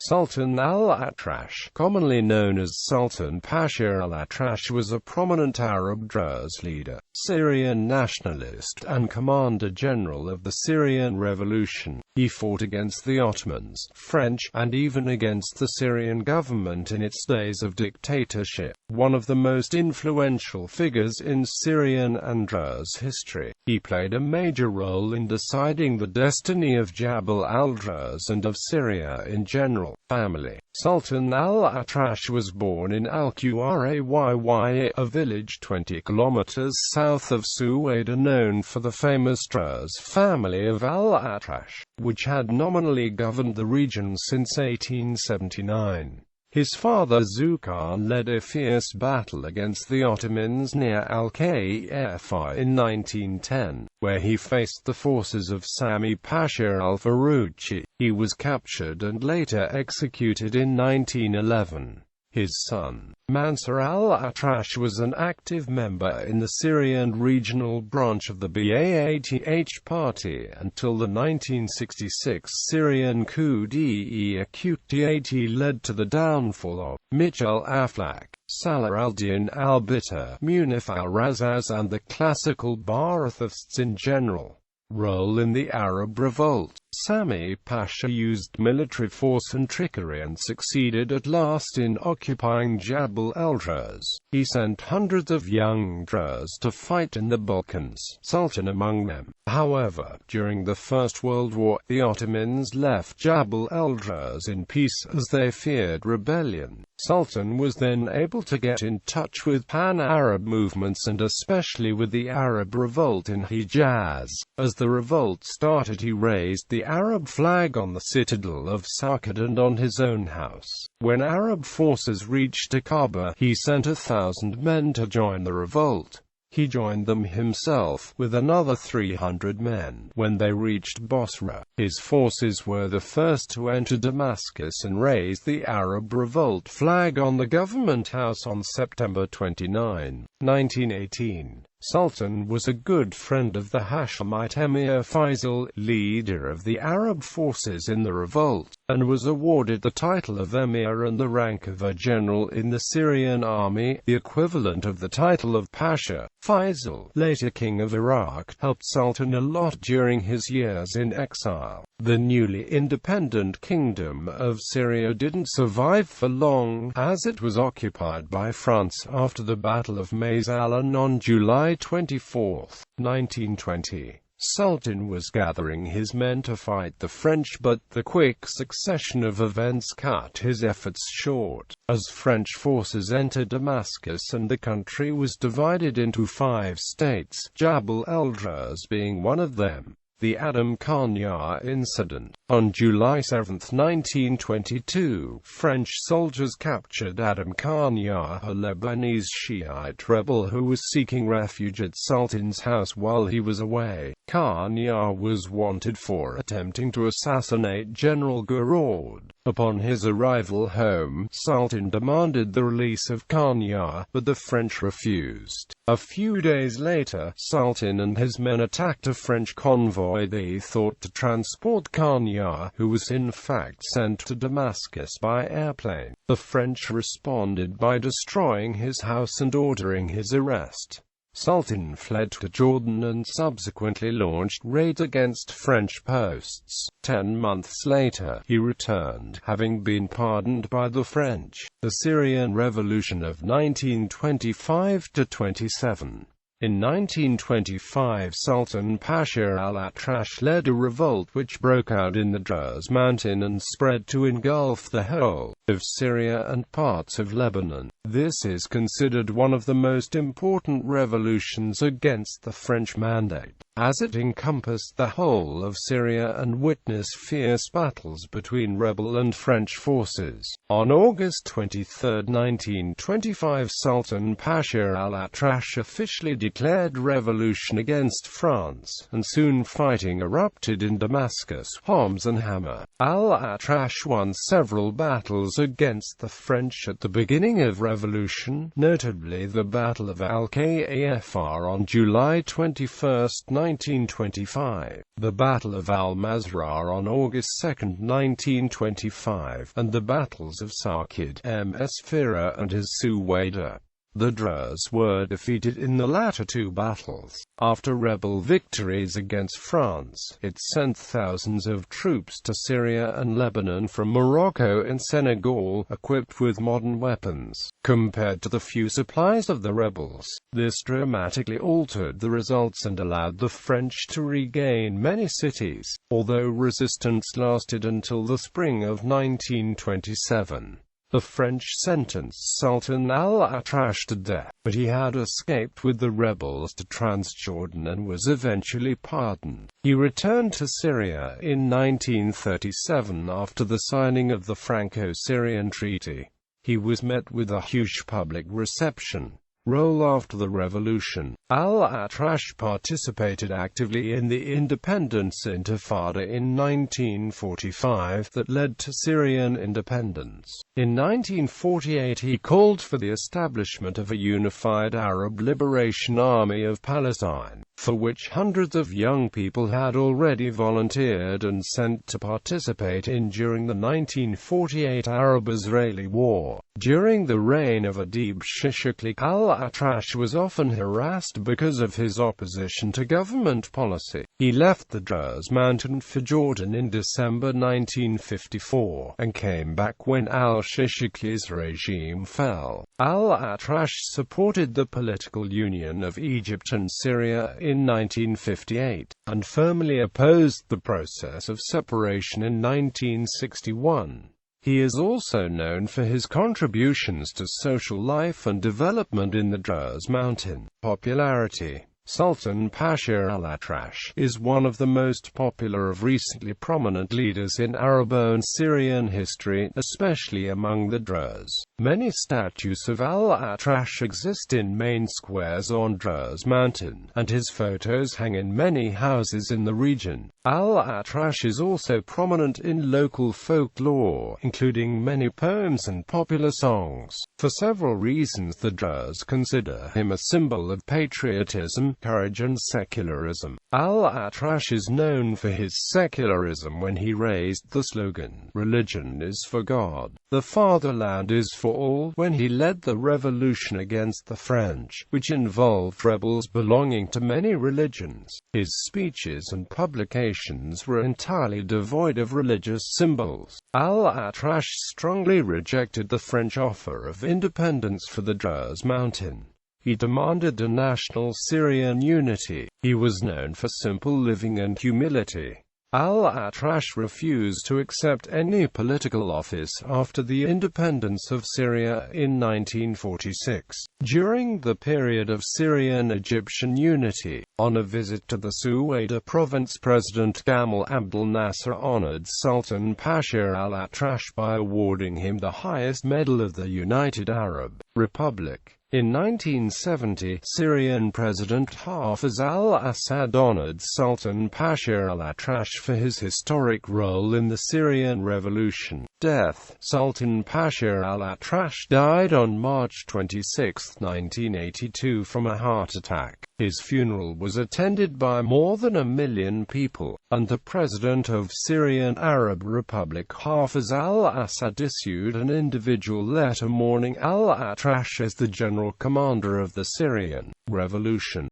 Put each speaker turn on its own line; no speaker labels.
Sultan al-Atrash, commonly known as Sultan Pasha al-Atrash, was a prominent Arab Druze leader, Syrian nationalist, and commander-general of the Syrian Revolution. He fought against the Ottomans, French, and even against the Syrian government in its days of dictatorship. One of the most influential figures in Syrian and Druze history, he played a major role in deciding the destiny of Jabal al-Druze and of Syria in general. Family. Sultan al-Atrash was born in al-Qurayy, a village 20 kilometers south of Suwaida, known for the famous Druze family of al-Atrash, which had nominally governed the region since 1879. His father Zulkan led a fierce battle against the Ottomans near al-Kafir in 1910, where he faced the forces of Sami Pasha al-Faruqi. He was captured and later executed in 1911. His son, Mansur al-Atrash, was an active member in the Syrian regional branch of the Ba'ath party until the 1966 Syrian coup d'etat led to the downfall of Michel Aflaq, Salah al-Din al-Bitar, Munif al-Razaz, and the classical Ba'athists in general. Role in the Arab Revolt. Sami Pasha used military force and trickery and succeeded at last in occupying Jabal al-Druze. He sent hundreds of young Druze to fight in the Balkans, Sultan among them. However, during the First World War, the Ottomans left Jabal al-Druze in peace as they feared rebellion. Sultan was then able to get in touch with pan-Arab movements and especially with the Arab Revolt in Hijaz. As the revolt started, he raised the Arab flag on the citadel of Saqqad and on his own house. When Arab forces reached Aqaba, he sent 1,000 men to join the revolt. He joined them himself, with another 300 men, when they reached Bosra. His forces were the first to enter Damascus and raise the Arab Revolt flag on the government house on September 29, 1918. Sultan was a good friend of the Hashemite Emir Faisal, leader of the Arab forces in the revolt, and was awarded the title of Emir and the rank of a general in the Syrian army, the equivalent of the title of Pasha. Faisal, later king of Iraq, helped Sultan a lot during his years in exile. The newly independent kingdom of Syria didn't survive for long, as it was occupied by France after the Battle of Mazalan on July 24, 1920. Sultan was gathering his men to fight the French, but the quick succession of events cut his efforts short, as French forces entered Damascus and the country was divided into 5 states, Jabal al-Druze being one of them. The Adam Conure incident. On July 7, 1922, French soldiers captured Adam Conure, a Lebanese Shiite rebel who was seeking refuge at Sultan's house while he was away. Conure was wanted for attempting to assassinate General Gouraud. Upon his arrival home, Sultan demanded the release of Conure, but the French refused. A few days later, Sultan and his men attacked a French convoy they thought to transport Conure, who was in fact sent to Damascus by airplane. The French responded by destroying his house and ordering his arrest. Sultan fled to Jordan and subsequently launched raids against French posts. 10 months later, he returned, having been pardoned by the French. The Syrian Revolution of 1925–27. In 1925, Sultan Pasha al-Atrash led a revolt which broke out in the Druze mountain and spread to engulf the whole of Syria and parts of Lebanon. This is considered one of the most important revolutions against the French mandate, as it encompassed the whole of Syria and witnessed fierce battles between rebel and French forces. On August 23, 1925, Sultan Pasha al-Atrash officially declared revolution against France, and soon fighting erupted in Damascus, Homs and Hama. Al-Atrash won several battles against the French at the beginning of revolution, notably the Battle of al-Kafir on July 21, 1925, the Battle of al-Mazrah on August 2, 1925, and the battles of Sarkid, Mesfira and As-Suwaida. The Druze were defeated in the latter two battles. After rebel victories against France, it sent thousands of troops to Syria and Lebanon from Morocco and Senegal, equipped with modern weapons. Compared to the few supplies of the rebels, this dramatically altered the results and allowed the French to regain many cities, although resistance lasted until the spring of 1927. The French sentenced Sultan al-Atrash to death, but he had escaped with the rebels to Transjordan and was eventually pardoned. He returned to Syria in 1937 after the signing of the Franco-Syrian Treaty. He was met with a huge public reception. After the revolution, al-Atrash participated actively in the independence intifada in 1945 that led to Syrian independence. In 1948 he called for the establishment of a unified Arab Liberation Army of Palestine, for which hundreds of young people had already volunteered and sent to participate in during the 1948 Arab-Israeli War. During the reign of Dept Shishakli, al-Atrash was often harassed because of his opposition to government policy. He left the Druze mountain for Jordan in December 1954, and came back when al-Shishakli's regime fell. Al-Atrash supported the political union of Egypt and Syria in 1958, and firmly opposed the process of separation in 1961. He is also known for his contributions to social life and development in the Druze mountain. Popularity. Sultan Pasha al-Atrash is one of the most popular of recently prominent leaders in Arab and Syrian history, especially among the Druze. Many statues of al-Atrash exist in main squares on Druze mountain, and his photos hang in many houses in the region. Al-Atrash is also prominent in local folklore, including many poems and popular songs. For several reasons the Druze consider him a symbol of patriotism, courage and secularism. Al-Atrash is known for his secularism when he raised the slogan, "Religion is for God, the fatherland is for all," when he led the revolution against the French, which involved rebels belonging to many religions. His speeches and publications were entirely devoid of religious symbols. Al-Atrash strongly rejected the French offer of independence for the Druze mountain. He demanded a national Syrian unity. He was known for simple living and humility. Al-Atrash refused to accept any political office after the independence of Syria in 1946. During the period of Syrian-Egyptian unity, on a visit to the Suwaida province, President Gamal Abdel Nasser honored Sultan Pasha al-Atrash by awarding him the highest medal of the United Arab Republic. In 1970, Syrian President Hafez al-Assad honored Sultan Pasha al-Atrash for his historic role in the Syrian Revolution. Death. Sultan Pasha al-Atrash died on March 26, 1982 from a heart attack. His funeral was attended by more than 1 million people, and the President of Syrian Arab Republic Hafez al-Assad issued an individual letter mourning al-Atrash as the general commander of the Syrian Revolution.